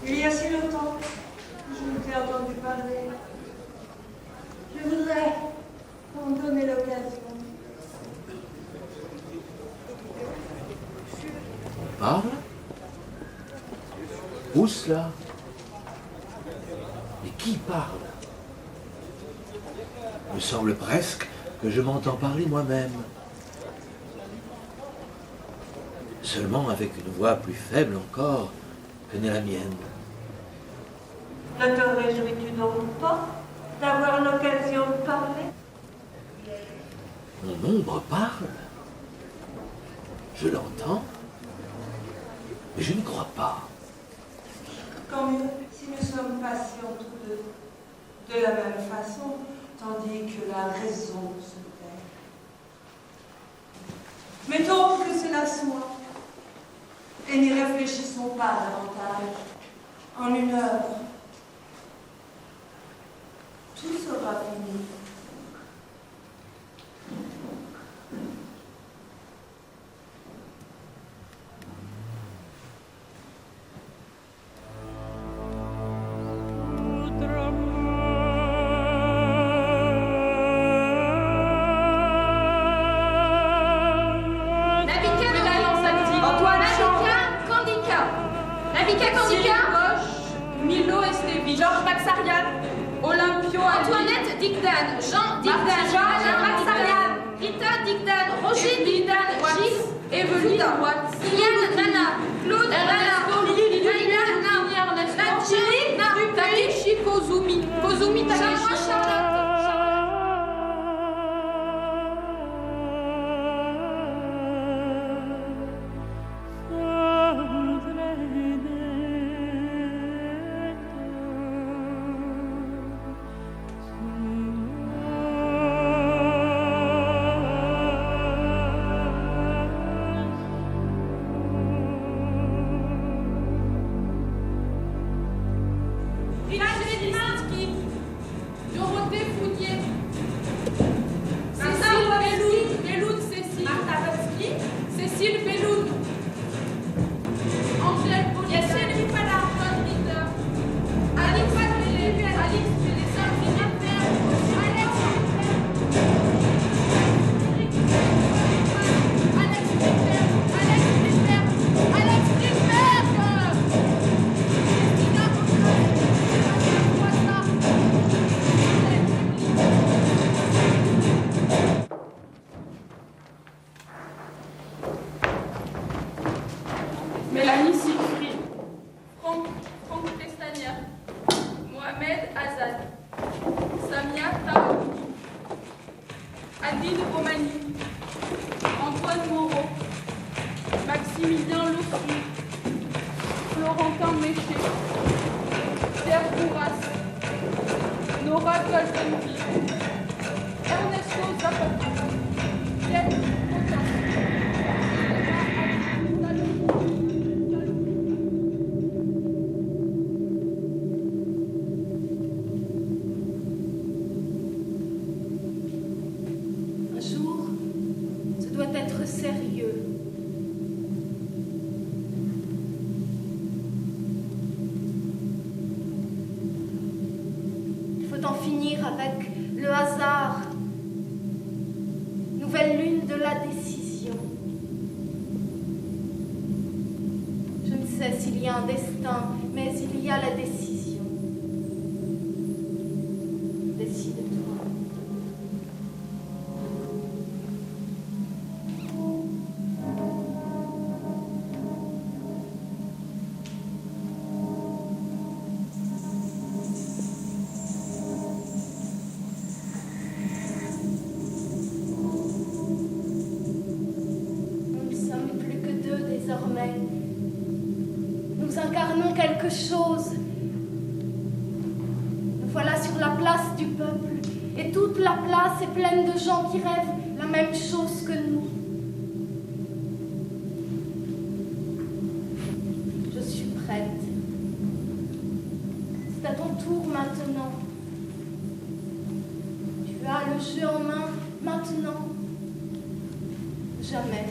Il y a si longtemps que je ne t'ai entendu parler. Je voudrais m'en donner l'occasion. Parle? Où cela? Mais qui parle? Il me semble presque que je m'entends parler moi-même. Seulement avec une voix plus faible encore que n'est la mienne. Ne te réjouis-tu donc pas d'avoir l'occasion de parler? Mon ombre parle. Je l'entends. Mais je n'y crois pas. Tant mieux si nous sommes patients tous deux, de la même façon, tandis que la raison se tait. Mettons que cela soit, et n'y réfléchissons pas davantage. En une heure, tout sera fini. Antoinette Digdan, Jean Digdan, Jean Maxarian, Rita Digdan, Roger Digdan, Gilles, Evelyne Watts, Yann Nana, Claude Nana, Naïla Nana, Nadji, Takeshi Kozumi Takeshi. la place du peuple. Et toute la place est pleine de gens qui rêvent la même chose que nous. Je suis prête. C'est à ton tour maintenant. Tu as le jeu en main maintenant. Jamais.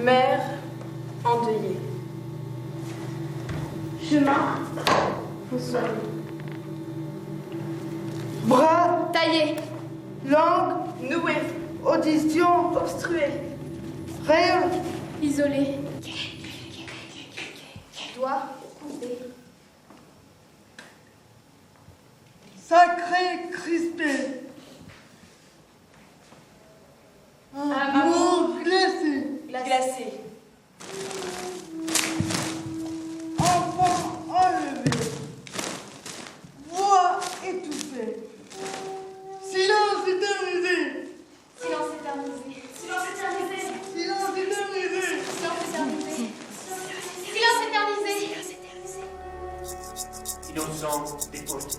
Mère endeuillée. Chemin faussé. Bras, Taillé. langue, Nouée. audition, Obstruée. rêve, Isolé. Doigt coupé. sacré, crispé. Amour glacé, Glacée. enfant enlevé, voix étouffée, silence éternisé, Silence éternisé. Silence éternisé. silence éternisé, Silence éternisé. Silence éternisé. Innocent déporté.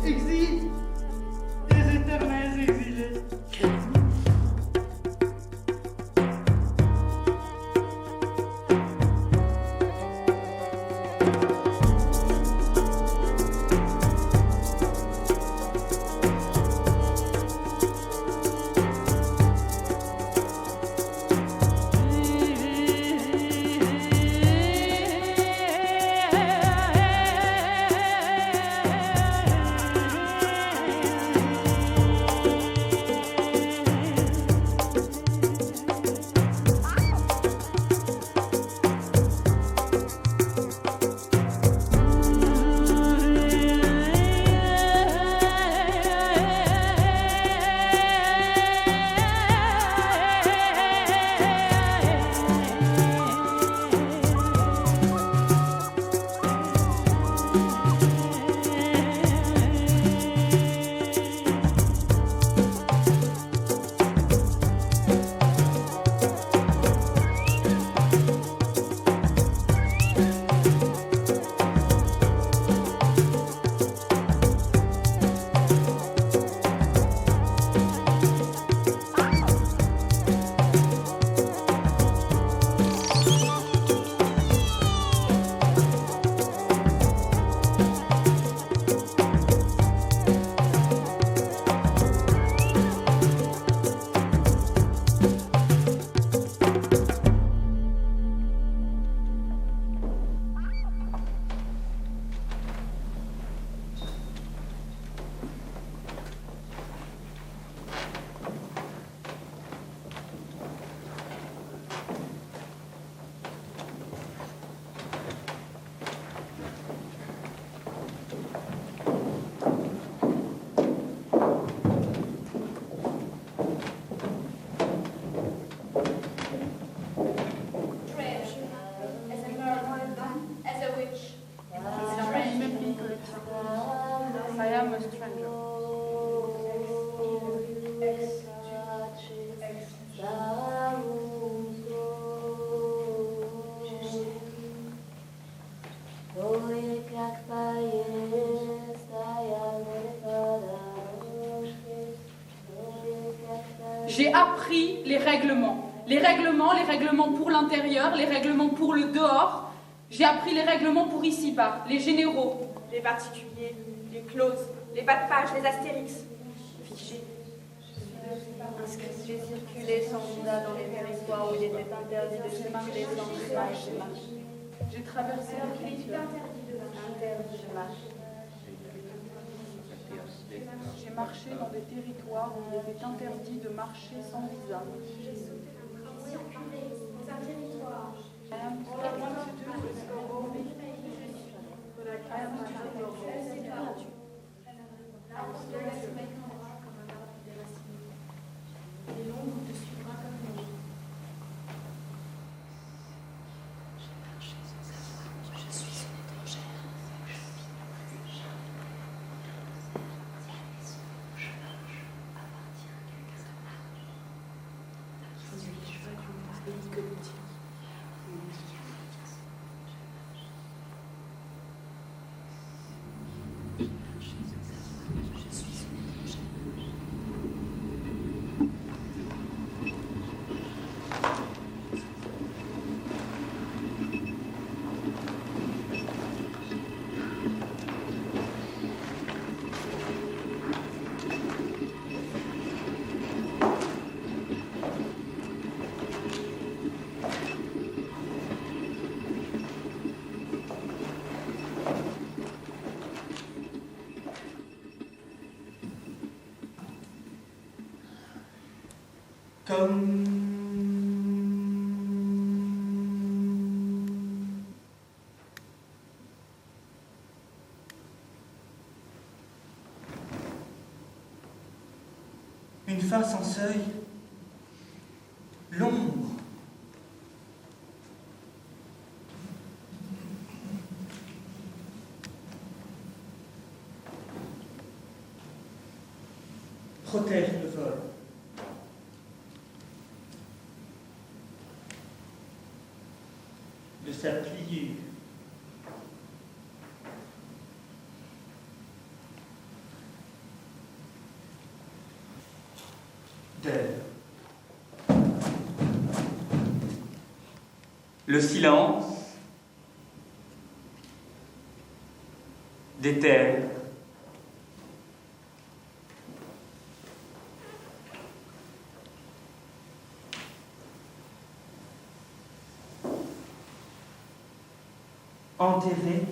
exil, des éternels exilés. J'ai appris les règlements. Les règlements pour l'intérieur, les règlements pour le dehors. J'ai appris les règlements pour ici-bas, les généraux. Les particuliers, les clauses, les bas de page, les astérix. Fichier. J'ai circulé sans visa dans les territoires où il était interdit de circuler sans visa. J'ai traversé l'écriture. Interdit de marcher. J'ai marché dans des territoires où il était interdit de marcher sans visa. J'ai circulé dans un territoire. Et l'ombre te suivra comme une ombre. J'ai marché sans savoir que je suis une étrangère. Une fin sans seuil, l'ombre. Protège le vol. De sa pliure. D'elle. Le silence des terres. Enterré.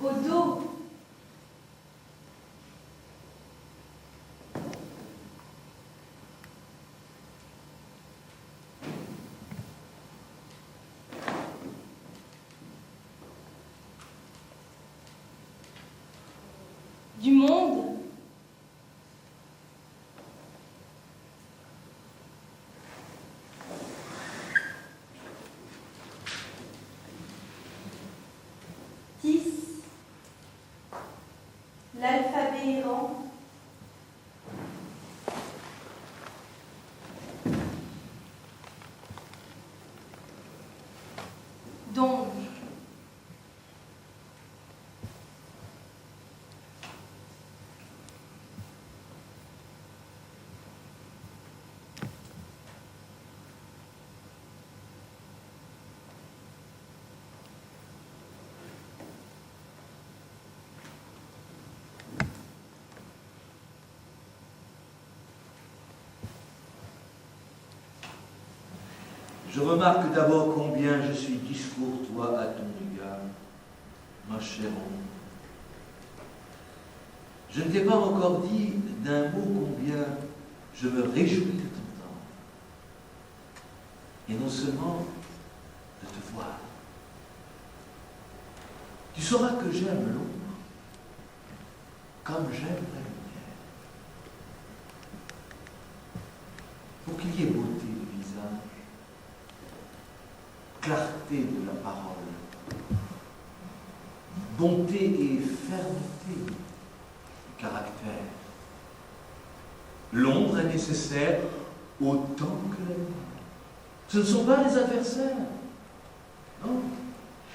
Au dos. Du monde. L'alphabet errant. Donge. Je remarque d'abord combien je suis discourtois à ton égard, ma chère ombre. Je ne t'ai pas encore dit d'un mot combien je me réjouis de t'entendre. Et non seulement de te voir. Tu sauras que j'aime l'ombre comme j'aime la lumière. Pour qu'il y ait beauté de visage, clarté de la parole, bonté et fermeté du caractère. L'ombre est nécessaire autant que la lumière. Ce ne sont pas les adversaires. Non.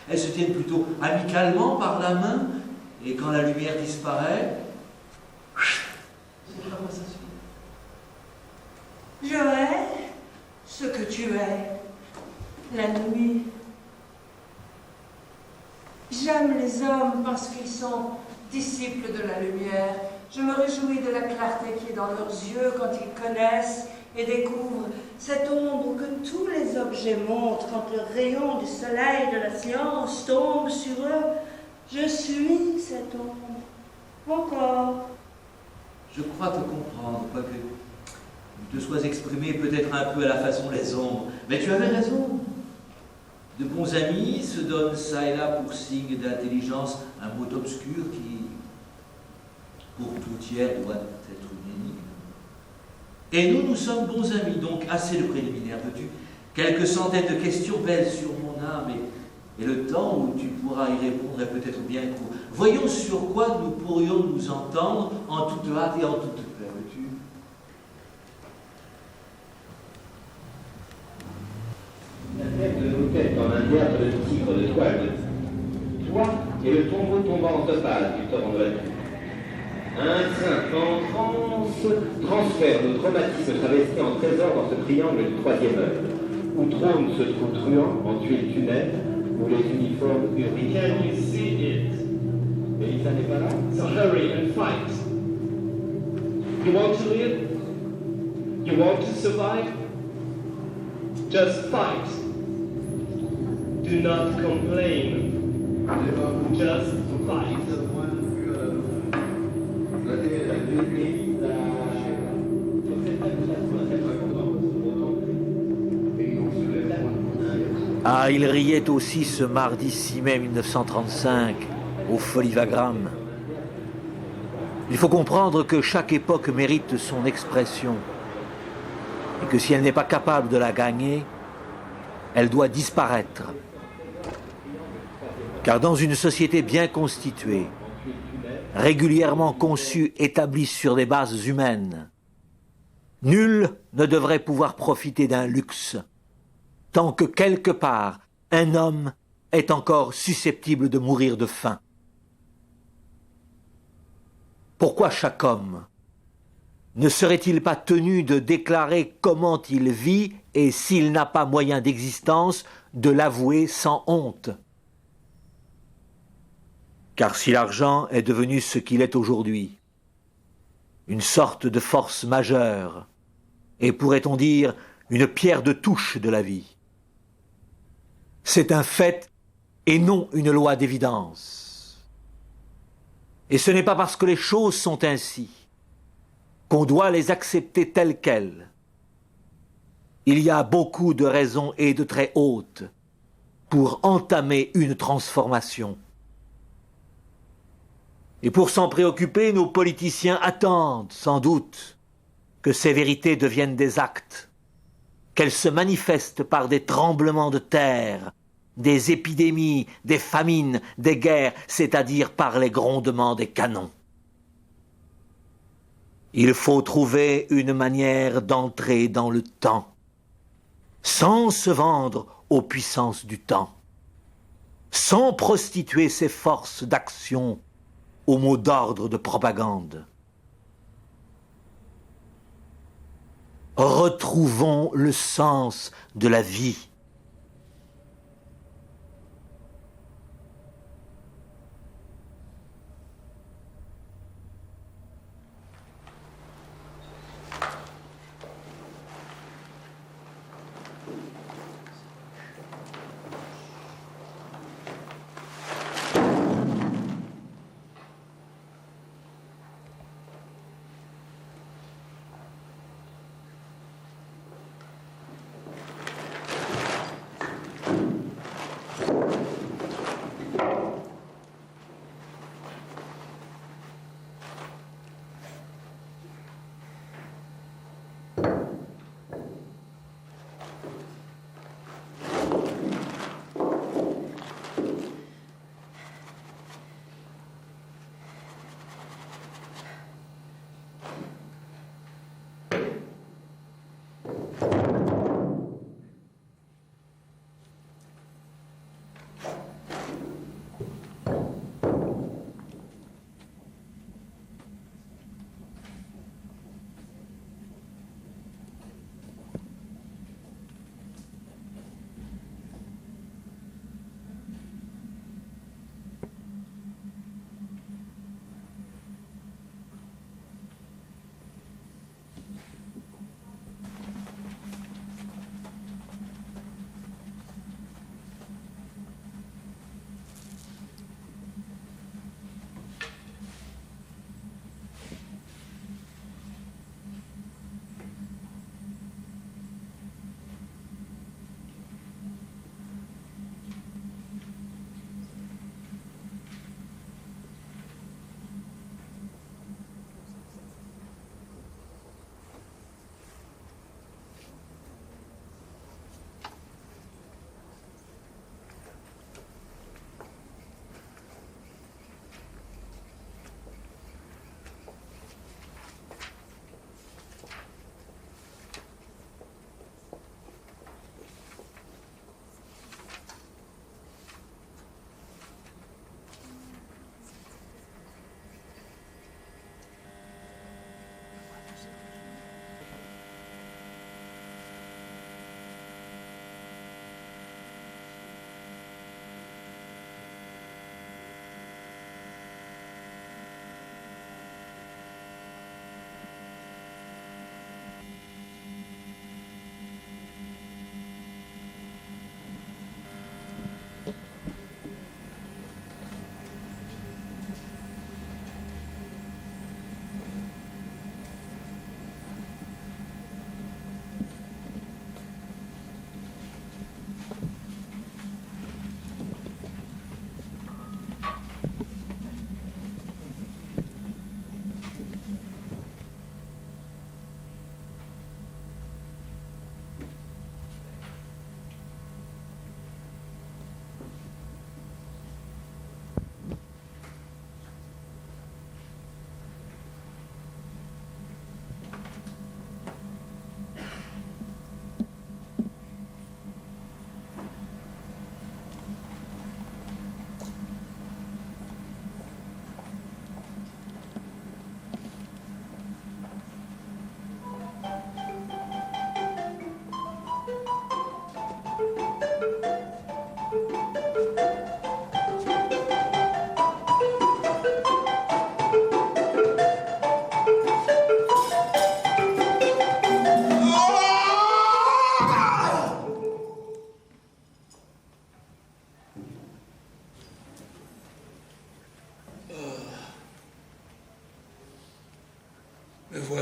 Elles se tiennent plutôt amicalement par la main, et quand la lumière disparaît, c'est comme ça suit. Je hais ce que tu es. La nuit. J'aime les hommes parce qu'ils sont disciples de la lumière. Je me réjouis de la clarté qui est dans leurs yeux quand ils connaissent et découvrent cette ombre que tous les objets montrent quand le rayon du soleil de la science tombe sur eux. Je suis cette ombre. Encore. Je crois te comprendre, quoique tu te sois exprimé peut-être un peu à la façon des ombres. Mais tu avais raison. De bons amis se donnent ça et là pour signe d'intelligence un mot obscur qui, pour tout tiers, doit être une énigme. Et nous sommes bons amis, donc assez de préliminaires, veux-tu? Quelques centaines de questions pèsent sur mon âme et le temps où tu pourras y répondre est peut-être bien court. Voyons sur quoi nous pourrions nous entendre en toute hâte et en toute paix, veux-tu? de nos têtes en un théâtre de tigre de toile. Toi et le tombeau tombant en topaz du torrent de la nuit. Un saint en transe transfère nos traumatismes travestis en trésor dans ce triangle du troisième œil, où trône ce trou truand en tuiles tunnel, où les uniformes urinent. Can you see it? Elisa n'est pas là? So hurry and fight. You want to live? You want to survive? Just fight. Do not complain. Just fight. Ah, il riait aussi ce mardi 6 mai 1935, au Folies Wagram. Il faut comprendre que chaque époque mérite son expression, et que si elle n'est pas capable de la gagner, elle doit disparaître. Car dans une société bien constituée, régulièrement conçue, établie sur des bases humaines, nul ne devrait pouvoir profiter d'un luxe, tant que quelque part un homme est encore susceptible de mourir de faim. Pourquoi chaque homme ne serait-il pas tenu de déclarer comment il vit et s'il n'a pas moyen d'existence, de l'avouer sans honte? Car si l'argent est devenu ce qu'il est aujourd'hui, une sorte de force majeure, et pourrait-on dire une pierre de touche de la vie, c'est un fait et non une loi d'évidence. Et ce n'est pas parce que les choses sont ainsi qu'on doit les accepter telles quelles. Il y a beaucoup de raisons et de très hautes pour entamer une transformation. Et pour s'en préoccuper, nos politiciens attendent, sans doute, que ces vérités deviennent des actes, qu'elles se manifestent par des tremblements de terre, des épidémies, des famines, des guerres, c'est-à-dire par les grondements des canons. Il faut trouver une manière d'entrer dans le temps, sans se vendre aux puissances du temps, sans prostituer ses forces d'action aux mots d'ordre de propagande. Retrouvons le sens de la vie.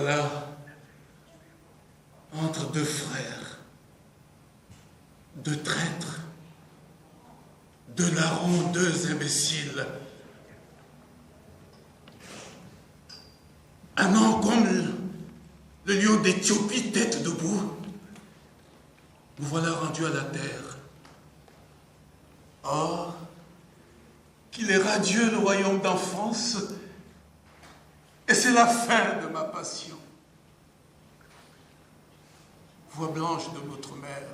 voilà, entre deux frères, deux traîtres, deux larrons, deux imbéciles, un an comme le lion d'Éthiopie, tête debout, nous voilà rendus à la terre. Or, qu'il est radieux le royaume d'enfance, et c'est la fin de ma passion. Voix blanche de notre mère,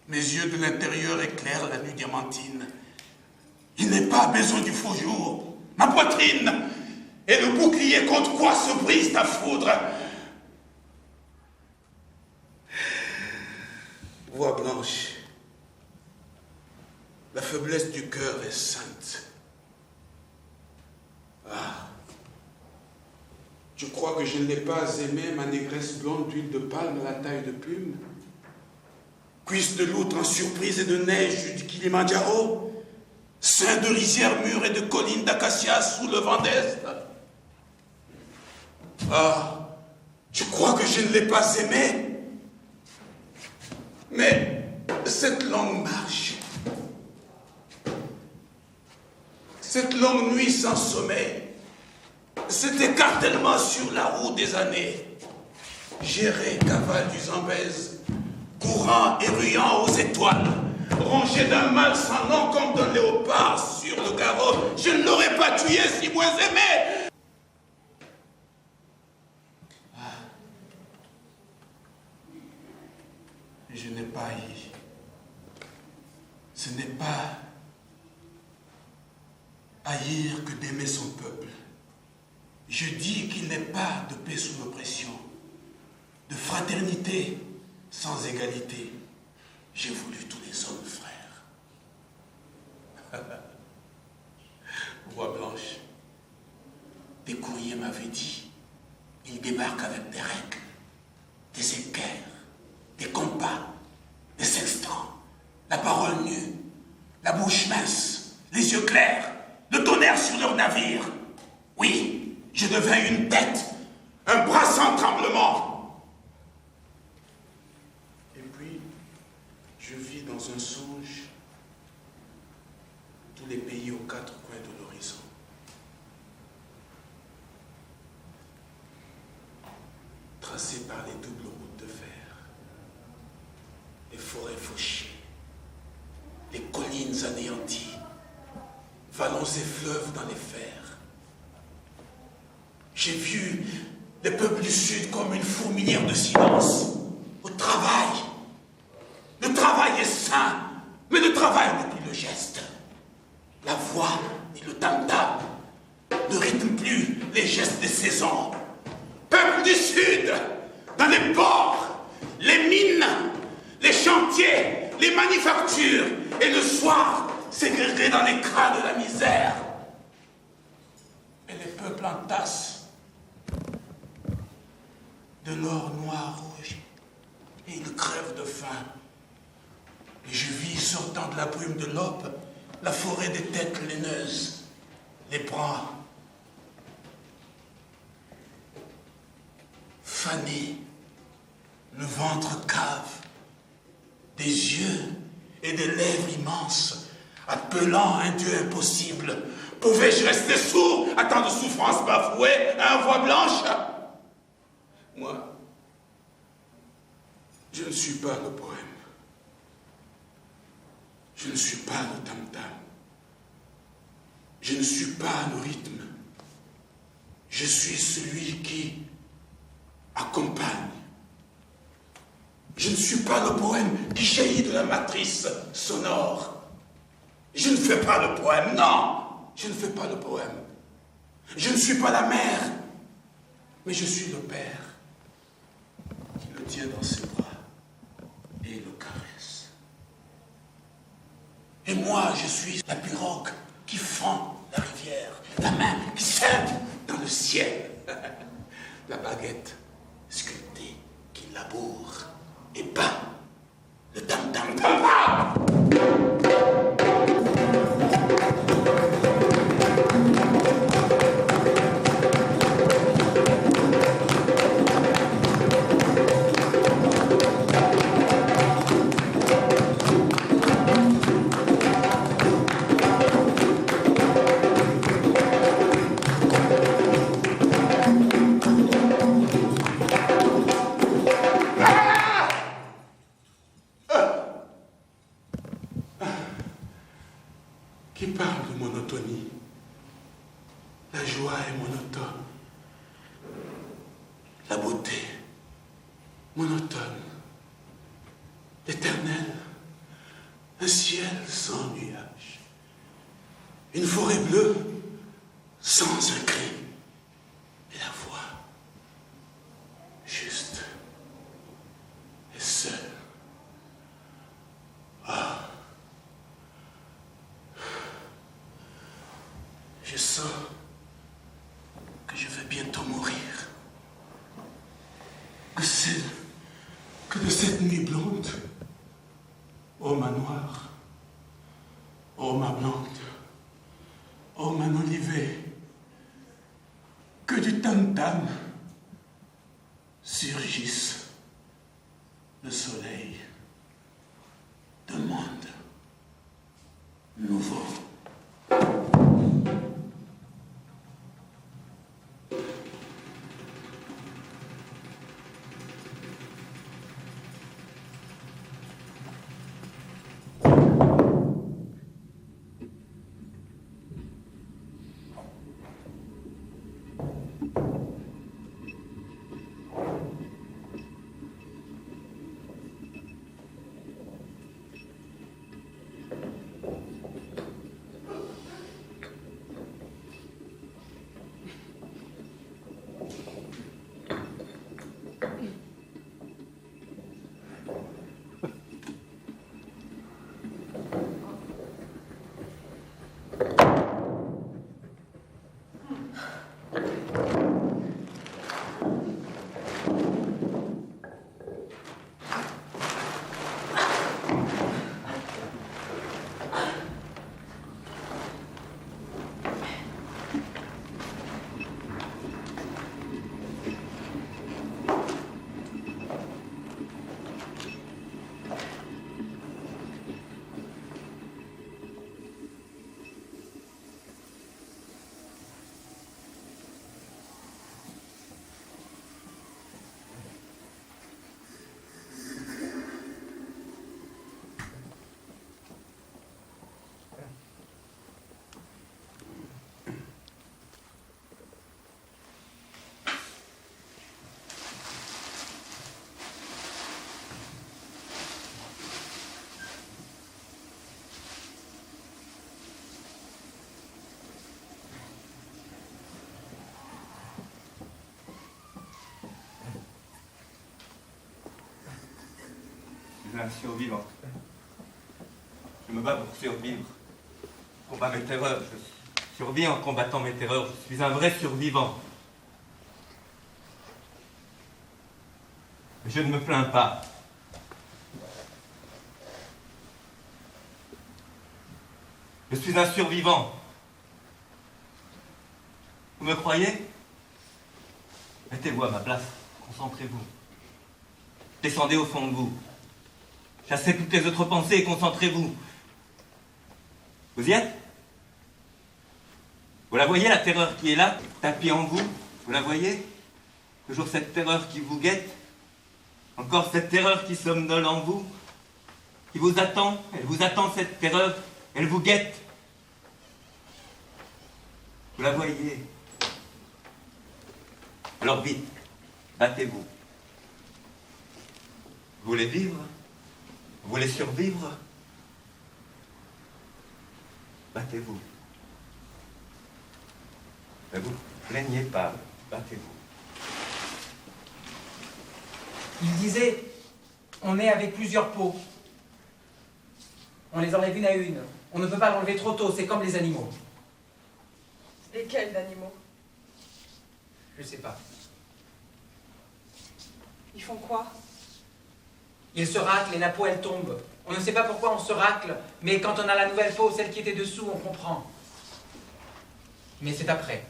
mes yeux de l'intérieur éclairent la nuit diamantine. Il n'est pas besoin du faux jour, ma poitrine est le bouclier contre quoi se brise ta foudre. Voix blanche, la faiblesse du cœur est sainte. Ah, je crois que je ne l'ai pas aimé, ma négresse blonde d'huile de palme à la taille de plume. Cuisse de loutre en surprise et de neige du Kilimandjaro, sein de rizières mûres et de collines d'acacia sous le vent d'Est. Ah, je crois que je ne l'ai pas aimé, mais cette longue marche, cette longue nuit sans sommeil, cet écartèlement sur la roue des années, géré cavale du Zambèze, courant et ruyant aux étoiles, rongé d'un mal sans nom comme d'un léopard sur le garrot, je ne l'aurais pas tué si moins aimé. Ah. Je n'ai pas haï. Ce n'est pas haïr que d'aimer son peuple. Je dis qu'il n'est pas de paix sous l'oppression, de fraternité sans égalité. J'ai voulu tous les hommes frères. Voix blanche, des courriers m'avaient dit, ils débarquent avec des règles, des équerres, des compas, des sextants, la parole nue, la bouche mince, les yeux clairs, le tonnerre sur leur navire. Oui, je devins une tête, un bras sans tremblement. Et puis, je vis dans un songe tous les pays aux quatre coins de l'horizon. Tracés par les doubles routes de fer, les forêts fauchées, les collines anéanties, vallons et fleuves dans les fers. J'ai vu les peuples du Sud comme une fourmilière de silence, au travail. Le travail est sain, mais le travail n'est plus le geste. La voix ni le tam-tam ne rythment plus les gestes des saisons. Peuple du Sud, dans les ports, les mines, les chantiers, les manufactures, et le soir, ségrégés dans les crânes de la misère. Et les peuples entassent de l'or noir rouge, et ils crèvent de faim. Et je vis, sortant de la brume de l'aube, la forêt des têtes laineuses, les bras fanés, le ventre cave, des yeux et des lèvres immenses, appelant un Dieu impossible. Pouvais-je rester sourd à tant de souffrances bafouées à un voix blanche? Moi, je ne suis pas le poème. Je ne suis pas le tam-tam. Je ne suis pas le rythme. Je suis celui qui accompagne. Je ne suis pas le poème qui jaillit de la matrice sonore. Je ne fais pas le poème, non, je ne fais pas le poème. Je ne suis pas la mère, mais je suis le père qui le tient dans ses bras et le caresse. Et moi, je suis la pirogue qui fend la rivière, la main qui serre dans le ciel, la baguette sculptée qui laboure et bat le tam-tam-tam-tam. la beauté monotone, l'éternel, un ciel sans nuages, une forêt bleue sans un cri, et la voix juste et seule. Ah, je sens que je vais bientôt mourir. Que de cette nuit blonde, ô ma noire, ô ma blonde, ô ma olivée, que du tam-tam surgisse le soleil d'un monde nouveau. Un survivant. Je me bats pour survivre. Je combats mes terreurs. Je survis en combattant mes terreurs. Je suis un vrai survivant. Mais je ne me plains pas. Je suis un survivant. Vous me croyez? Mettez-vous à ma place. Concentrez-vous. Descendez au fond de vous. Chassez toutes les autres pensées et concentrez-vous. Vous y êtes? Vous la voyez, la terreur qui est là, tapie en vous? Vous la voyez? Toujours cette terreur qui vous guette? Encore cette terreur qui somnole en vous? Qui vous attend? Elle vous attend, cette terreur. Elle vous guette. Vous la voyez? Alors vite, battez-vous. Vous voulez vivre? Vous voulez survivre? Battez-vous. Ne vous plaignez pas, battez-vous. Il disait, on est avec plusieurs peaux. On les enlève une à une. On ne peut pas l'enlever trop tôt, c'est comme les animaux. Lesquels d'animaux? Je sais pas. Ils font quoi? Ils se raclent et la peau elle tombe. On ne sait pas pourquoi on se racle, mais quand on a la nouvelle peau, celle qui était dessous, on comprend. Mais c'est après.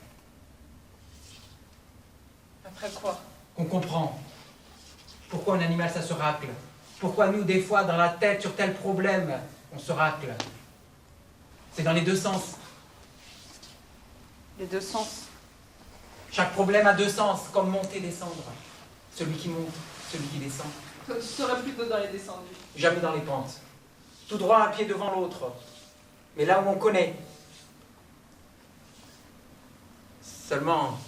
Après quoi? Qu'on comprend. Pourquoi un animal ça se racle? Pourquoi nous, des fois, dans la tête, sur tel problème, on se racle? C'est dans les deux sens. Les deux sens? Chaque problème a deux sens, comme monter, descendre. Celui qui monte, celui qui descend. Toi, tu serais plutôt dans les descendus. Jamais dans les pentes. Tout droit, un pied devant l'autre. Mais là où on connaît. Seulement,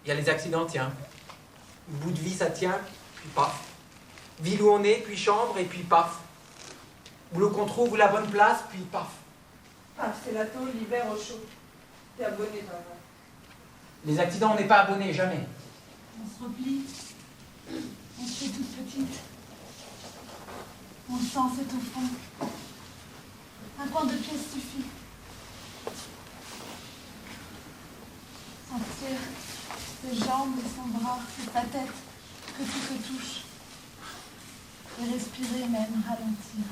Il y a les accidents, tiens. Bout de vie, ça tient, puis paf. Ville où on est, puis chambre, et puis paf. Boulot qu'on trouve, ou la bonne place, puis paf. Ah, c'est la tôle l'hiver au chaud. T'es abonné, toi. Les accidents, on n'est pas abonné, jamais. On se replie. On se fait toute petite. On le sent, c'est au fond. Un coin de pièce suffit. Sentir ses jambes et son bras, c'est sa tête, que tout se touche. Et respirer même, ralentir.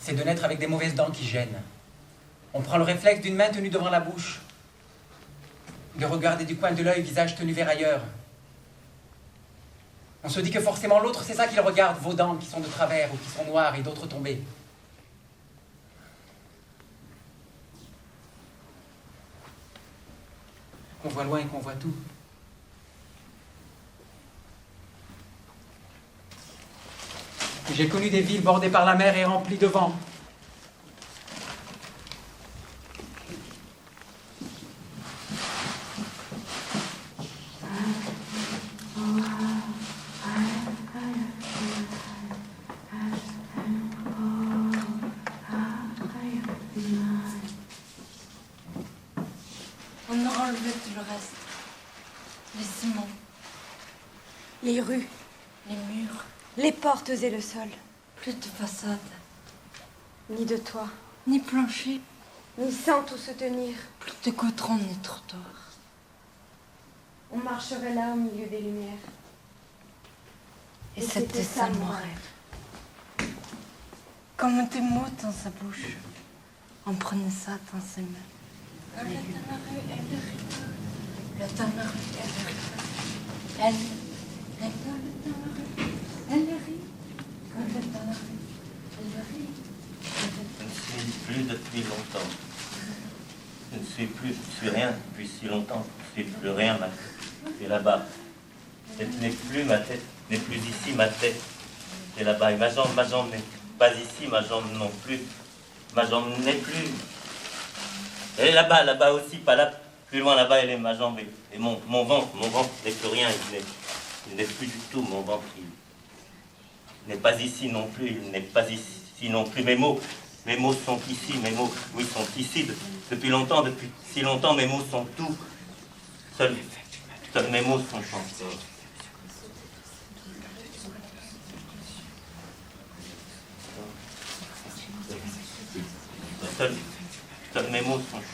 C'est de naître avec des mauvaises dents qui gênent. On prend le réflexe d'une main tenue devant la bouche, de regarder du coin de l'œil visage tenu vers ailleurs. On se dit que forcément l'autre, c'est ça qu'il regarde, vos dents qui sont de travers ou qui sont noires et d'autres tombées. Qu'on voit loin et qu'on voit tout. J'ai connu des villes bordées par la mer et remplies de vent. On a enlevé tout le reste. Les ciments, les rues, les murs, les portes et le sol. Plus de façade. Ni de toit. Ni plancher. Ni sans tout se tenir. Plus de goudron ni trottoir. On marcherait là au milieu des lumières. Et c'était ça mon rêve. Comme des mots dans sa bouche. On prenait ça dans ses mains. Le dans la rue, elle rit. Le dans la rue, elle rit. Elle dans la rue, elle rit. Quand elle est dans la rue, elle rit. Je ne suis plus depuis longtemps. Je ne suis rien depuis si longtemps. Je ne suis plus rien, ma tête. C'est là-bas. Cette n'est plus ma tête, n'est plus ici ma tête. C'est là-bas. Et ma jambe n'est pas ici, ma jambe non plus. Ma jambe n'est plus. Elle est là-bas, là-bas aussi, pas là. Plus loin là-bas, elle est ma jambe. Et mon ventre n'est plus rien. Il n'est plus du tout mon ventre. Il n'est pas ici non plus. Il n'est pas ici non plus. Mes mots sont ici. Mes mots, oui, sont ici. Depuis longtemps, depuis si longtemps, mes mots sont tout. Seuls mes mots sont encore. Seuls mes mots sont encore.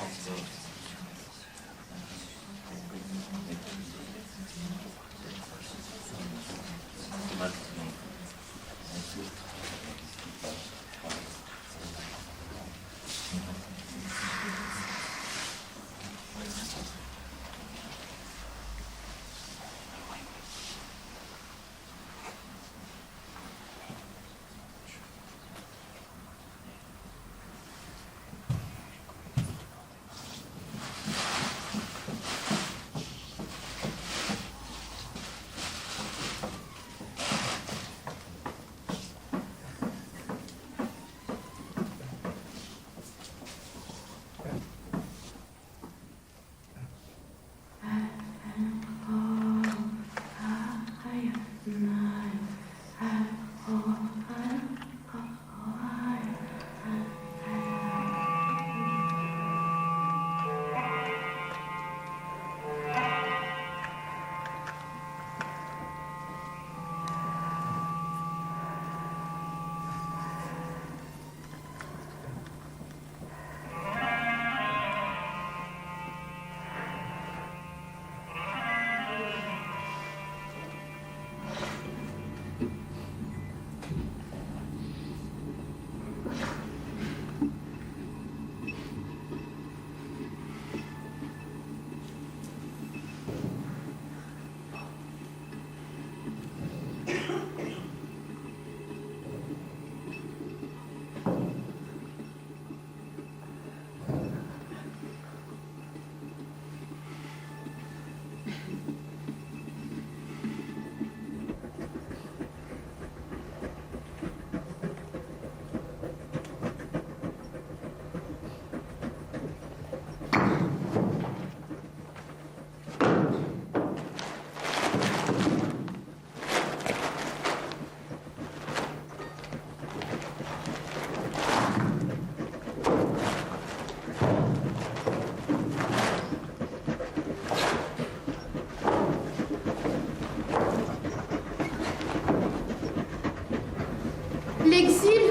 L'exil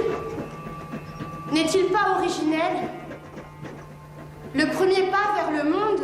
n'est-il pas originel? Le premier pas vers le monde?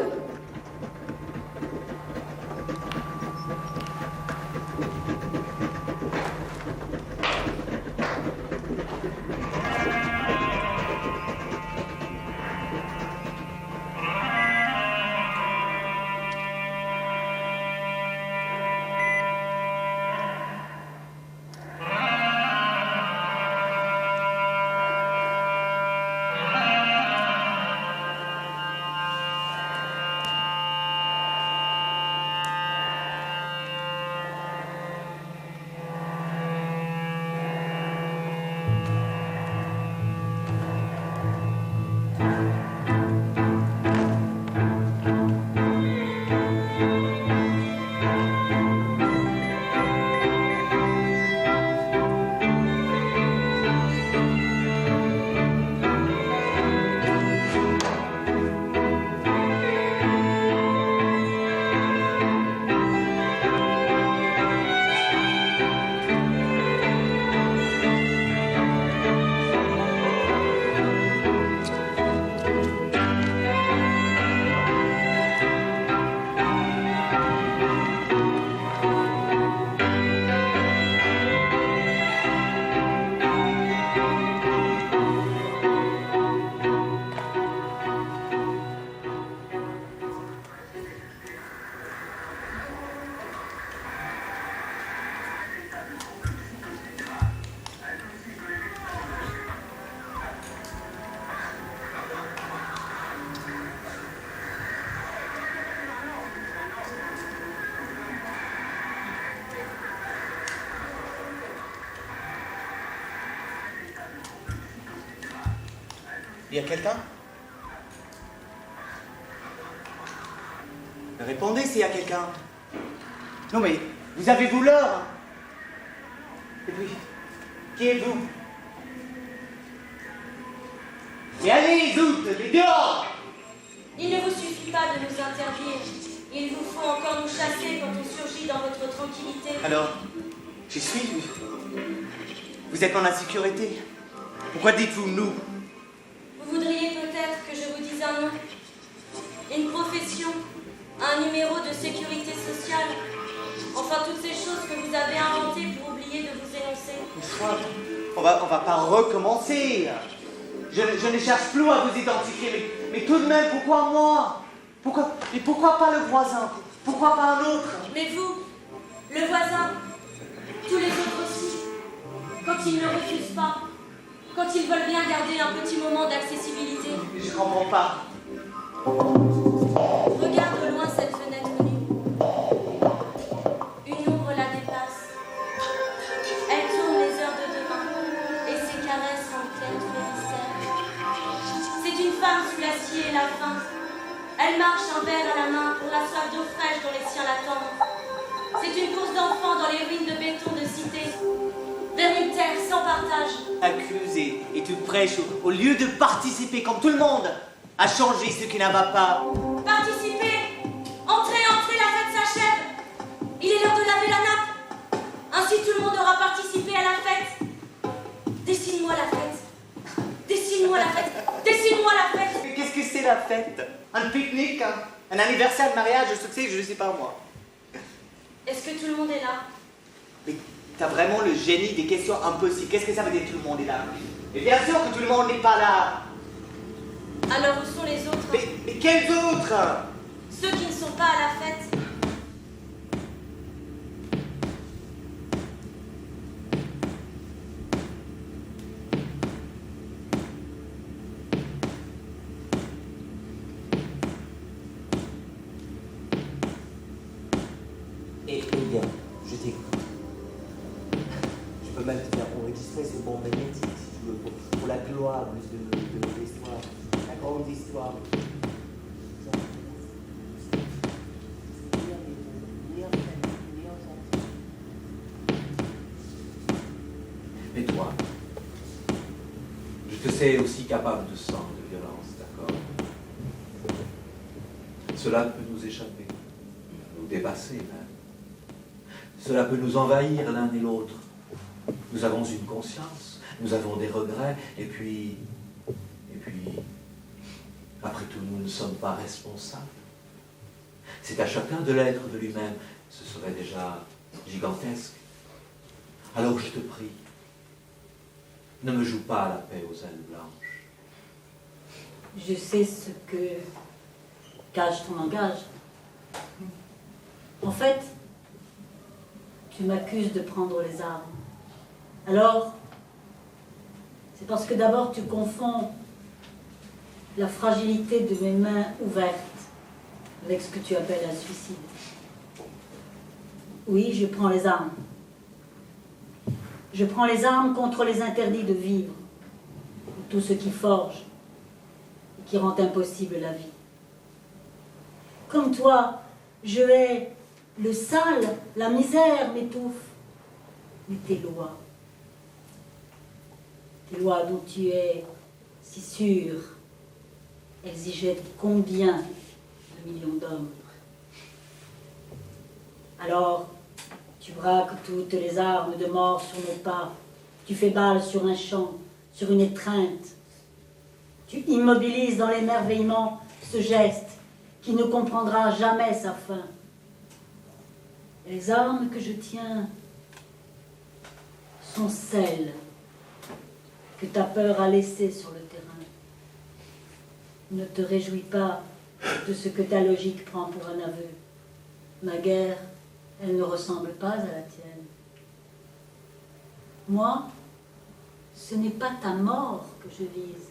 Il y a quelqu'un? Répondez s'il y a quelqu'un. Non mais, vous avez-vous l'heure? Et puis, qui êtes-vous? Et allez, zut, les dehors! Il ne vous suffit pas de nous interdire. Il vous faut encore nous chasser quand on surgit dans votre tranquillité. Alors, j'y suis. Vous êtes en insécurité. Pourquoi dites-vous nous? Vous voudriez peut-être que je vous dise un nom, une profession, un numéro de sécurité sociale, enfin toutes ces choses que vous avez inventées pour oublier de vous énoncer. On va pas recommencer. Je ne cherche plus à vous identifier, mais tout de même, pourquoi moi? Pourquoi pas le voisin? Pourquoi pas un autre? Mais vous, le voisin, tous les autres aussi, quand ils ne refusent pas, quand ils veulent bien garder un petit moment d'accessibilité. Je comprends pas. Regarde au loin cette fenêtre nue. Une ombre la dépasse. Elle tourne les heures de demain et ses caresses remplissent tous les mystères. C'est une femme sous l'acier et la faim. Elle marche un verre à la main pour la soif d'eau fraîche dont les siens l'attendent. C'est une course d'enfants dans les ruines de béton de cité, vers une terre sans partage. Accusé et tu prêches au lieu de participer comme tout le monde à changer ce qui ne va pas. Participer! Entrez, la fête s'achève! Il est l'heure de laver la nappe! Ainsi tout le monde aura participé à la fête! Dessine-moi la fête! Dessine-moi la fête! Dessine-moi la fête! Mais qu'est-ce que c'est la fête? Un pique-nique? Un anniversaire de mariage, de succès, je ne sais pas moi. Est-ce que tout le monde est là? Mais t'as vraiment le génie des questions impossibles. Qu'est-ce que ça veut dire tout le monde est là? Et bien sûr que tout le monde n'est pas là. Alors où sont les autres? Mais quels autres? Ceux qui ne sont pas à la fête. Eh bien, je t'écoute. Je peux même te faire enregistrer ce bon magnétique si tu veux, pour la gloire de l'histoire, la grande histoire. Mais toi, je te sais aussi capable de sang, de violence, d'accord? Cela peut nous échapper, nous dépasser même. Cela peut nous envahir l'un et l'autre. Nous avons une conscience, nous avons des regrets, et puis, après tout, nous ne sommes pas responsables. C'est à chacun de l'être de lui-même. Ce serait déjà gigantesque. Alors je te prie, ne me joue pas à la paix aux ailes blanches. Je sais ce que cache ton langage. En fait, tu m'accuses de prendre les armes. Alors, c'est parce que d'abord tu confonds la fragilité de mes mains ouvertes avec ce que tu appelles un suicide. Oui, je prends les armes. Je prends les armes contre les interdits de vivre, tout ce qui forge et qui rend impossible la vie. Comme toi, je hais le sale, la misère m'étouffe. Mais tes lois dont tu es si sûr, elles y jettent combien de millions d'hommes? Alors, tu braques toutes les armes de mort sur nos pas, tu fais balle sur un champ, sur une étreinte. Tu immobilises dans l'émerveillement ce geste qui ne comprendra jamais sa fin. Les armes que je tiens sont celles que ta peur a laissées sur le terrain. Ne te réjouis pas de ce que ta logique prend pour un aveu. Ma guerre, elle ne ressemble pas à la tienne. Moi, ce n'est pas ta mort que je vise,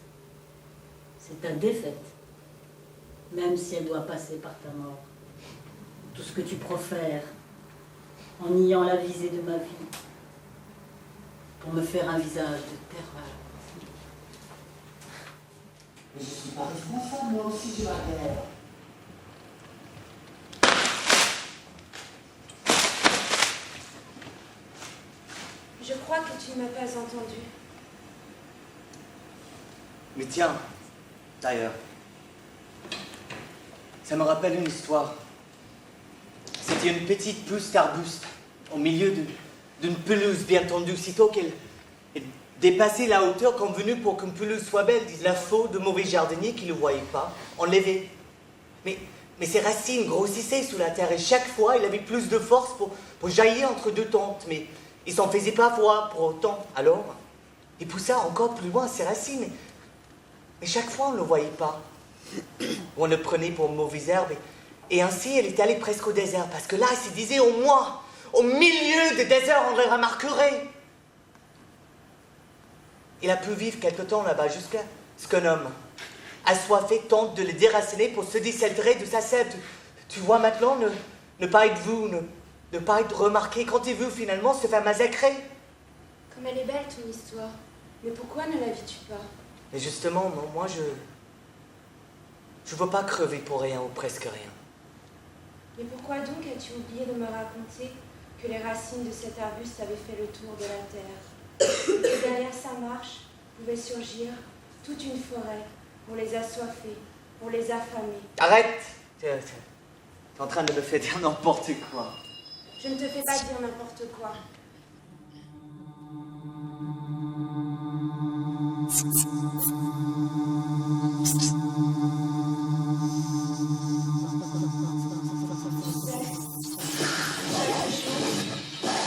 c'est ta défaite, même si elle doit passer par ta mort. Tout ce que tu profères, en niant la visée de ma vie, pour me faire un visage de terreur. Mais je ne suis pas responsable, moi aussi, de ma guerre. Je crois que tu ne m'as pas entendu. Mais tiens, d'ailleurs, ça me rappelle une histoire. C'était une petite pousse d'arbuste au milieu d'une pelouse bien tendue. Sitôt qu'elle dépassait la hauteur convenue pour qu'une pelouse soit belle, la faute de mauvais jardinier qui ne le voyait pas, enlevait. Mais ses racines grossissaient sous la terre et chaque fois, il avait plus de force pour jaillir entre deux tentes. Mais il s'en faisait pas voir pour autant. Alors, il poussa encore plus loin ses racines. Mais chaque fois, on ne le voyait pas. On le prenait pour une mauvaise herbe. Et ainsi, elle était allée presque au désert. Parce que là, il se disait, au moins, au milieu du désert, on le remarquerait. Il a pu vivre quelque temps là-bas, jusqu'à ce qu'un homme assoiffé tente de le déraciner pour se désaltérer de sa sève. Tu vois maintenant, ne pas être vu, ne pas être remarqué, quand il veut finalement se faire massacrer. Comme elle est belle, ton histoire. Mais pourquoi ne la vis-tu pas? Mais justement, moi, je veux pas crever pour rien ou presque rien. Mais pourquoi donc as-tu oublié de me raconter que les racines de cet arbuste avaient fait le tour de la terre? Et que derrière sa marche pouvait surgir toute une forêt pour les assoiffer, pour les affamer. Arrête! T'es en train de me faire dire n'importe quoi. Je ne te fais pas dire n'importe quoi.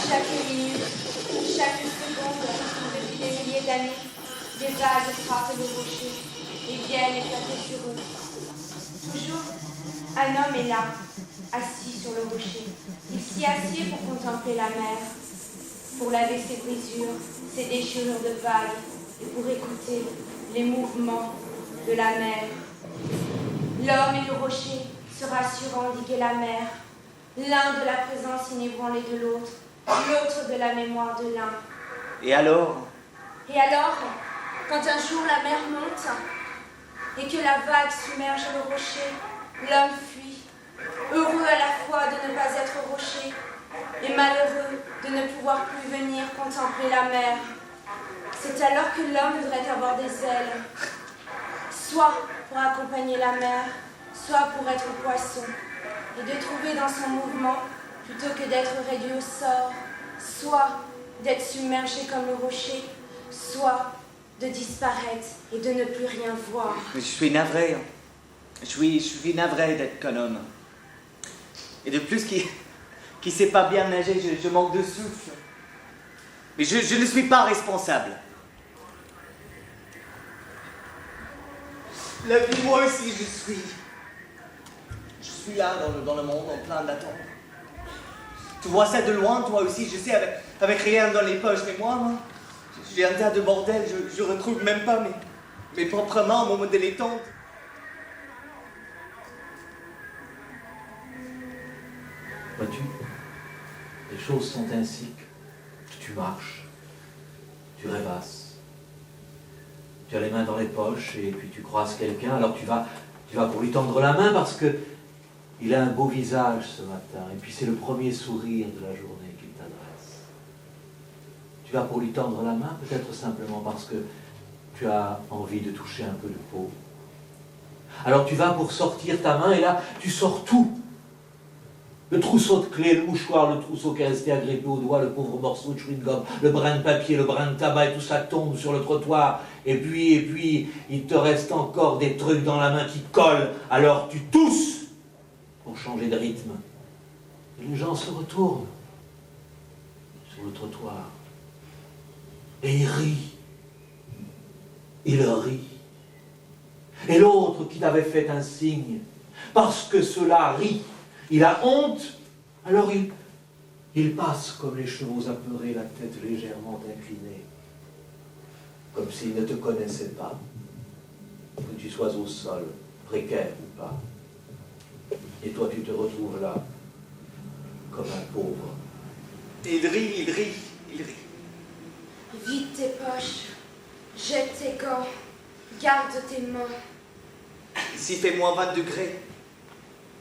Chaque minute, chaque seconde, depuis des milliers d'années, des vagues frappent le rocher et viennent éclater sur eux. Toujours, un homme est là, assis sur le rocher. Il s'y assied pour contempler la mer, pour laver ses brisures, ses déchirures de vagues, et pour écouter les mouvements de la mer. L'homme et le rocher se rassurant endiguer la mer, l'un de la présence inébranlée de l'autre, l'autre de la mémoire de l'un. Et alors? Et alors, quand un jour la mer monte et que la vague submerge le rocher, l'homme fuit, heureux à la fois de ne pas être rocher et malheureux de ne pouvoir plus venir contempler la mer. C'est alors que l'homme voudrait avoir des ailes, soit pour accompagner la mer, soit pour être poisson, et de trouver dans son mouvement, plutôt que d'être réduit au sort, soit d'être submergé comme le rocher, soit de disparaître et de ne plus rien voir. Mais je suis navré. Je suis navré d'être qu'un homme. Et de plus, qui sait pas bien nager, je manque de souffle. Mais je ne suis pas responsable. La vie, moi aussi, je suis là dans le monde, en plein d'attente. Tu vois ça de loin, toi aussi, je sais, avec rien dans les poches. Mais moi, j'ai un tas de bordel, je retrouve même pas mes propres mains au moment de les tendre. Vois-tu, les choses sont ainsi que tu marches, tu rêvasses, tu as les mains dans les poches et puis tu croises quelqu'un, alors tu vas pour lui tendre la main parce que il a un beau visage ce matin et puis c'est le premier sourire de la journée qu'il t'adresse. Tu vas pour lui tendre la main peut-être simplement parce que tu as envie de toucher un peu de peau. Alors tu vas pour sortir ta main et là tu sors tout. Le trousseau de clés, le mouchoir, le trousseau qui est resté agrippé au doigt, le pauvre morceau de chewing-gum, le brin de papier, le brin de tabac, et tout ça tombe sur le trottoir. Et puis, il te reste encore des trucs dans la main qui collent. Alors tu tousses pour changer de rythme. Et les gens se retournent sur le trottoir. Et ils rient. Ils rient. Et l'autre qui t'avait fait un signe, parce que cela rit, il a honte, alors il passe comme les chevaux apeurés, la tête légèrement inclinée, comme s'il ne te connaissait pas, que tu sois au sol, précaire ou pas. Et toi, tu te retrouves là, comme un pauvre. Et il rit. Vide tes poches, jette tes gants, garde tes mains. Ici, fait moins 20 degrés.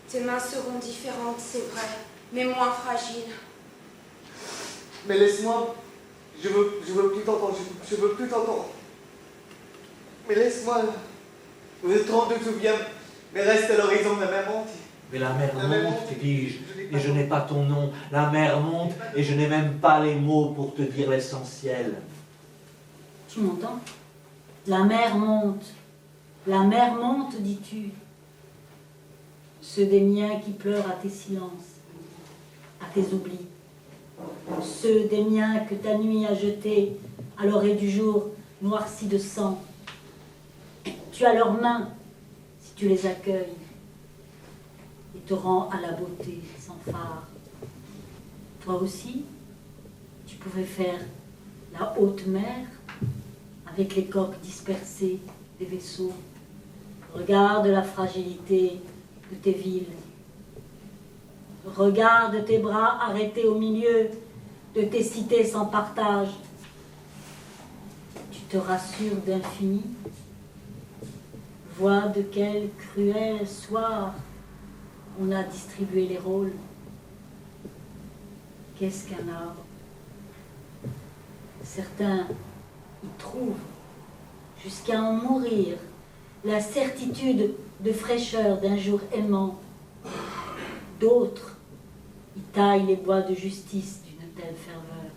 Tes mains seront différentes, c'est vrai, mais moins fragiles. Mais laisse-moi, je veux plus t'entendre, je veux plus t'entendre. Mais laisse-moi, vous êtes 32 tout bien, mais reste à l'horizon de la mer monte. Mais la mer monte, te dis-je, et je n'ai pas ton nom. La mer monte, et je n'ai même pas les mots pour te dire l'essentiel. Tu m'entends? La mer monte. La mer monte, dis-tu. Ceux des miens qui pleurent à tes silences, à tes oublis. Ceux des miens que ta nuit a jetés à l'orée du jour noircis de sang. Tu as leurs mains si tu les accueilles et te rends à la beauté sans phare. Toi aussi, tu pouvais faire la haute mer avec les coques dispersées des vaisseaux. Regarde la fragilité de tes villes. Regarde tes bras arrêtés au milieu de tes cités sans partage. Tu te rassures d'infini. Vois de quel cruel soir on a distribué les rôles. Qu'est-ce qu'un arbre? Certains y trouvent, jusqu'à en mourir, la certitude de fraîcheur d'un jour aimant. D'autres y taillent les bois de justice d'une telle ferveur.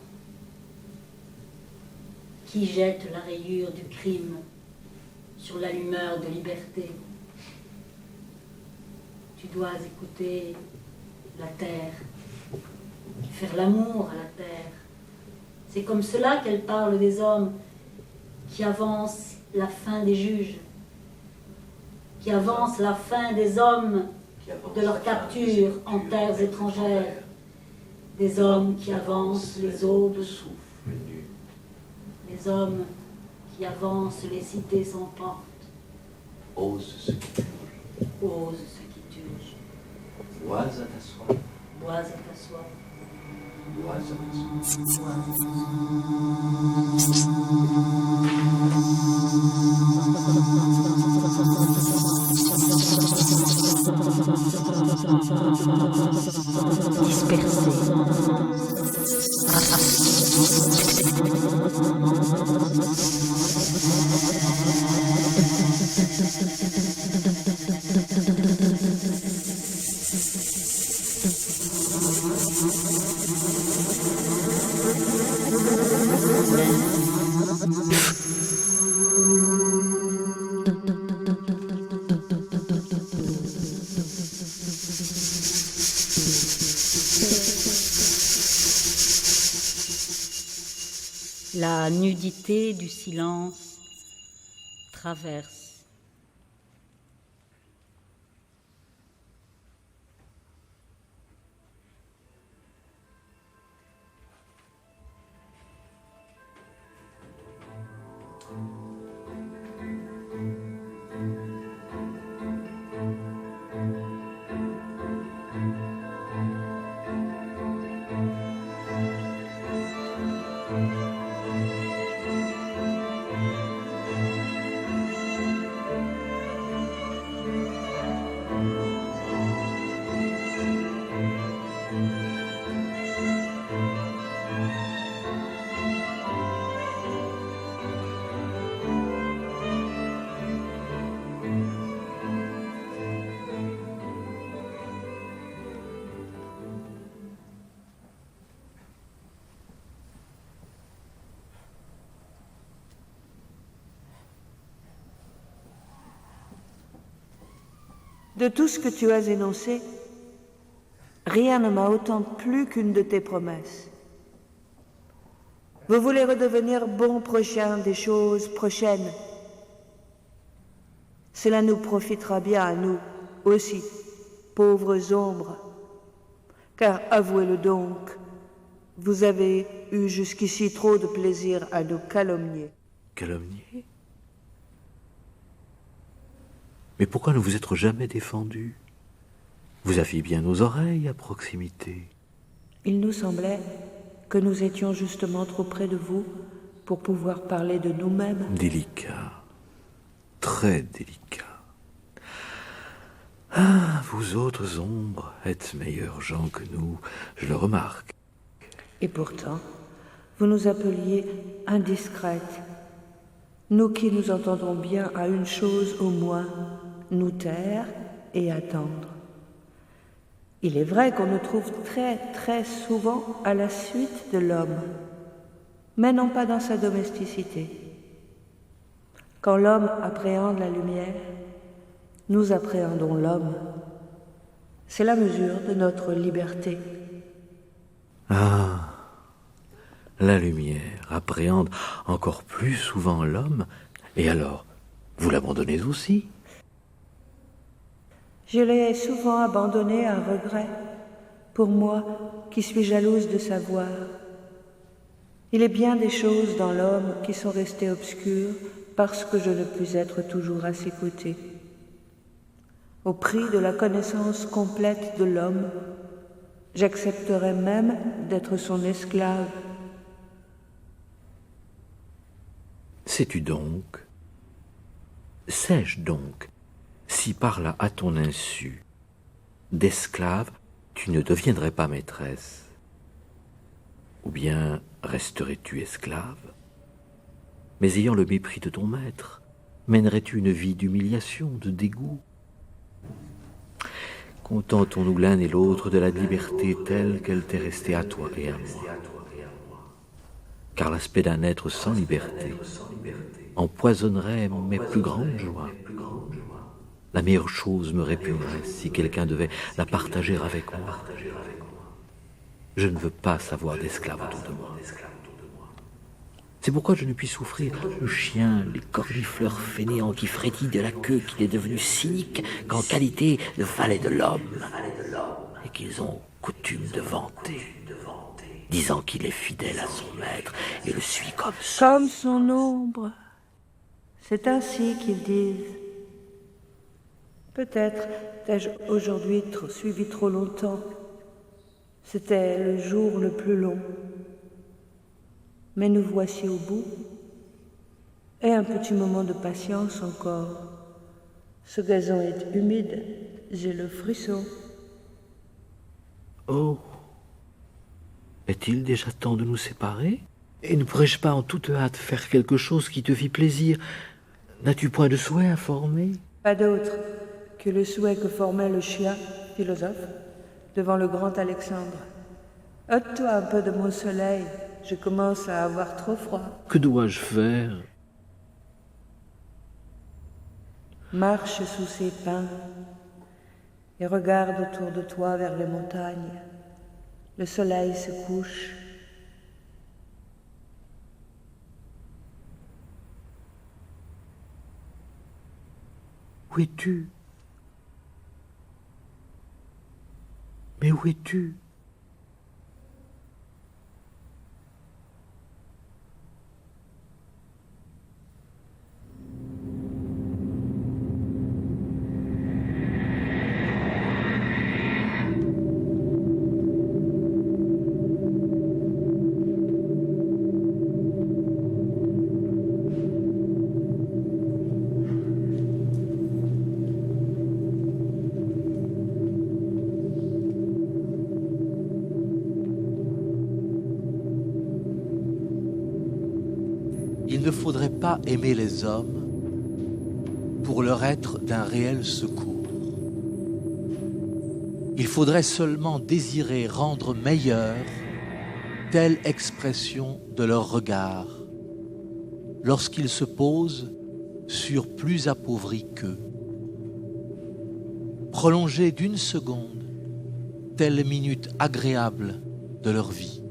Qui jette la rayure du crime sur l'allumeur de liberté? Tu dois écouter la terre, faire l'amour à la terre. C'est comme cela qu'elle parle des hommes qui avancent la fin des juges, qui avancent la fin des hommes de leur capture en terres étrangères, des hommes qui avancent les aubes, des hommes qui avancent les cités sans porte. Ose ce qui tue. Ose ce qui tue. Bois à ta soif. Bois à ta soif. Bois à ta soif. Dispersé. La nudité du silence traverse. De tout ce que tu as énoncé, rien ne m'a autant plu qu'une de tes promesses. Vous voulez redevenir bons prochains des choses prochaines. Cela nous profitera bien à nous aussi, pauvres ombres. Car avouez-le donc, vous avez eu jusqu'ici trop de plaisir à nous calomnier. Calomnier ? Mais pourquoi ne vous être jamais défendu ? Vous aviez bien nos oreilles à proximité. Il nous semblait que nous étions justement trop près de vous pour pouvoir parler de nous-mêmes. Délicat, très délicat. Ah, vous autres ombres êtes meilleurs gens que nous, je le remarque. Et pourtant, vous nous appeliez indiscrètes. Nous qui nous entendons bien à une chose au moins, nous taire et attendre. Il est vrai qu'on nous trouve très très souvent à la suite de l'homme, mais non pas dans sa domesticité. Quand l'homme appréhende la lumière, nous appréhendons l'homme. C'est la mesure de notre liberté. Ah, la lumière appréhende encore plus souvent l'homme, et alors, vous l'abandonnez aussi ? Je l'ai souvent abandonné à regret, pour moi qui suis jalouse de savoir. Il est bien des choses dans l'homme qui sont restées obscures parce que je ne puis être toujours à ses côtés. Au prix de la connaissance complète de l'homme, j'accepterais même d'être son esclave. Sais-tu donc, sais-je donc, si par là à ton insu, d'esclave, tu ne deviendrais pas maîtresse, ou bien resterais-tu esclave, mais ayant le mépris de ton maître, mènerais-tu une vie d'humiliation, de dégoût? Contentons-nous l'un et l'autre de la liberté telle qu'elle t'est restée à toi et à moi. Car l'aspect d'un être sans liberté empoisonnerait mes plus grandes joies. La meilleure chose me répugnerait si quelqu'un devait la partager avec moi. Je ne veux pas savoir d'esclaves autour de moi. C'est pourquoi je ne puis souffrir le chien, les cornifleurs fainéants qui frétillent de la queue qu'il est devenu cynique qu'en qualité de valet de l'homme, et qu'ils ont coutume de vanter, disant qu'il est fidèle à son maître et le suit comme son ombre. C'est ainsi qu'ils disent. Peut-être t'ai-je aujourd'hui suivi trop longtemps. C'était le jour le plus long. Mais nous voici au bout. Et un petit moment de patience encore. Ce gazon est humide, j'ai le frisson. Oh, est-il déjà temps de nous séparer? Et ne pourrais-je pas en toute hâte faire quelque chose qui te fit plaisir? N'as-tu point de souhait à former? Pas d'autre que le souhait que formait le chien, philosophe, devant le grand Alexandre. Ôte-toi un peu de mon soleil, je commence à avoir trop froid. Que dois-je faire? Marche sous ces pins et regarde autour de toi vers les montagnes. Le soleil se couche. Où es-tu? Mais où es-tu? Il ne faudrait pas aimer les hommes pour leur être d'un réel secours. Il faudrait seulement désirer rendre meilleure telle expression de leur regard lorsqu'ils se posent sur plus appauvris qu'eux. Prolonger d'une seconde telle minute agréable de leur vie.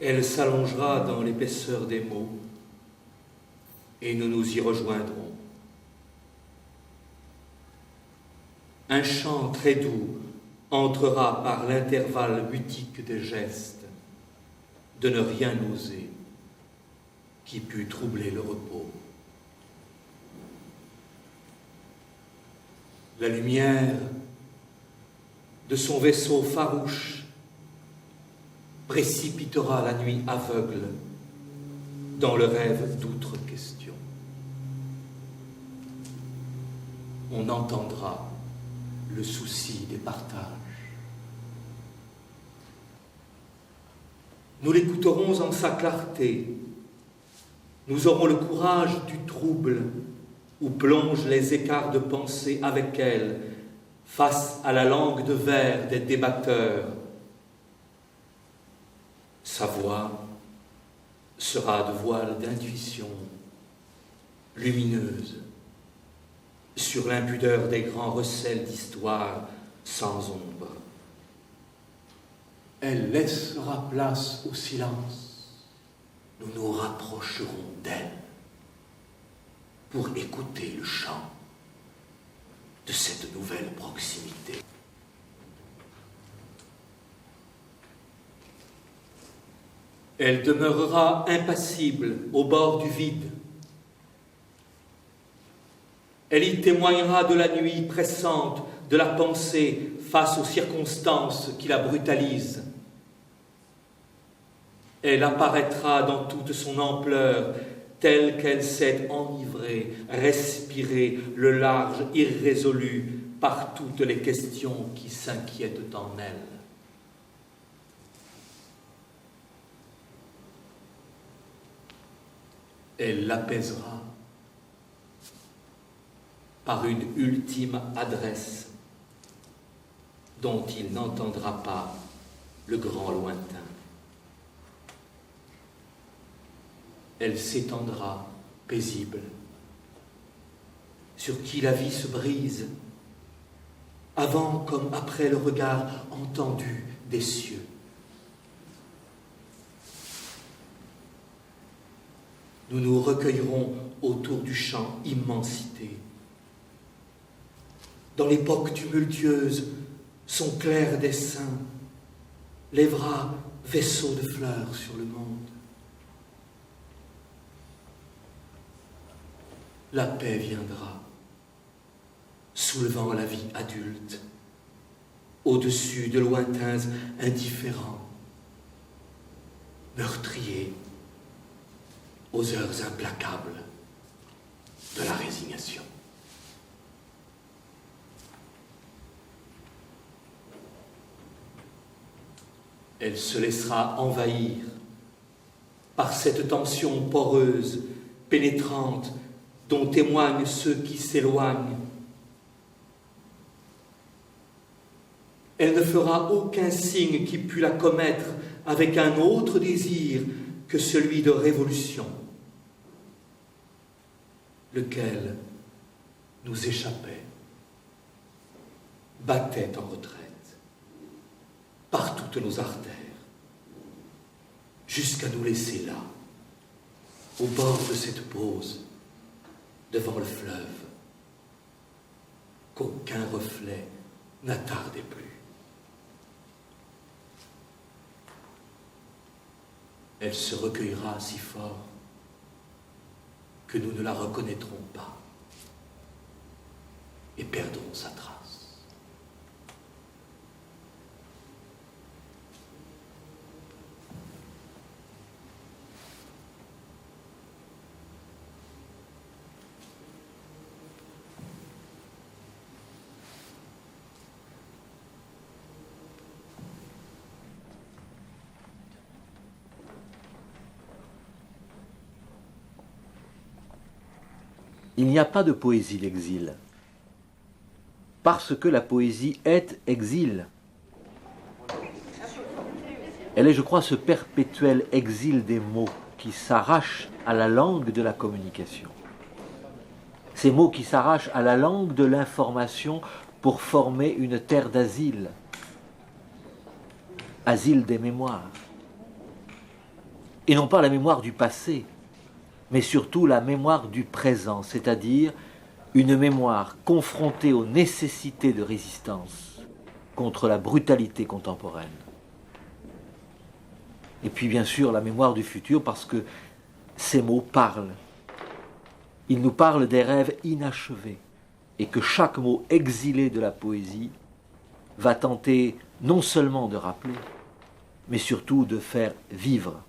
Elle s'allongera dans l'épaisseur des mots et nous nous y rejoindrons. Un chant très doux entrera par l'intervalle mutique des gestes de ne rien oser qui pût troubler le repos. La lumière de son vaisseau farouche précipitera la nuit aveugle dans le rêve d'autres questions. On entendra le souci des partages. Nous l'écouterons en sa clarté. Nous aurons le courage du trouble où plongent les écarts de pensée avec elle face à la langue de verre des débatteurs. Sa voix sera de voile d'intuition lumineuse sur l'impudeur des grands recels d'histoire sans ombre. Elle laissera place au silence. Nous nous rapprocherons d'elle pour écouter le chant de cette nouvelle proximité. Elle demeurera impassible au bord du vide. Elle y témoignera de la nuit pressante, de la pensée face aux circonstances qui la brutalisent. Elle apparaîtra dans toute son ampleur, telle qu'elle s'est enivrée, respirée le large irrésolu par toutes les questions qui s'inquiètent en elle. Elle l'apaisera par une ultime adresse dont il n'entendra pas le grand lointain. Elle s'étendra paisible, sur qui la vie se brise, avant comme après le regard entendu des cieux. Nous nous recueillerons autour du champ immensité. Dans l'époque tumultueuse, son clair dessein lèvera vaisseau de fleurs sur le monde. La paix viendra, soulevant la vie adulte, au-dessus de lointains indifférents, meurtriers aux heures implacables de la résignation. Elle se laissera envahir par cette tension poreuse, pénétrante, dont témoignent ceux qui s'éloignent. Elle ne fera aucun signe qui pût la commettre avec un autre désir que celui de révolution, lequel nous échappait, battait en retraite par toutes nos artères, jusqu'à nous laisser là, au bord de cette pause, devant le fleuve, qu'aucun reflet n'attardait plus. Elle se recueillera si fort que nous ne la reconnaîtrons pas et perdrons sa trace. Il n'y a pas de poésie d'exil, parce que la poésie est exil. Elle est, je crois, ce perpétuel exil des mots qui s'arrachent à la langue de la communication. Ces mots qui s'arrachent à la langue de l'information pour former une terre d'asile, asile des mémoires. Et non pas la mémoire du passé, mais surtout la mémoire du présent, c'est-à-dire une mémoire confrontée aux nécessités de résistance contre la brutalité contemporaine. Et puis bien sûr la mémoire du futur, parce que ces mots parlent. Ils nous parlent des rêves inachevés, et que chaque mot exilé de la poésie va tenter non seulement de rappeler, mais surtout de faire vivre.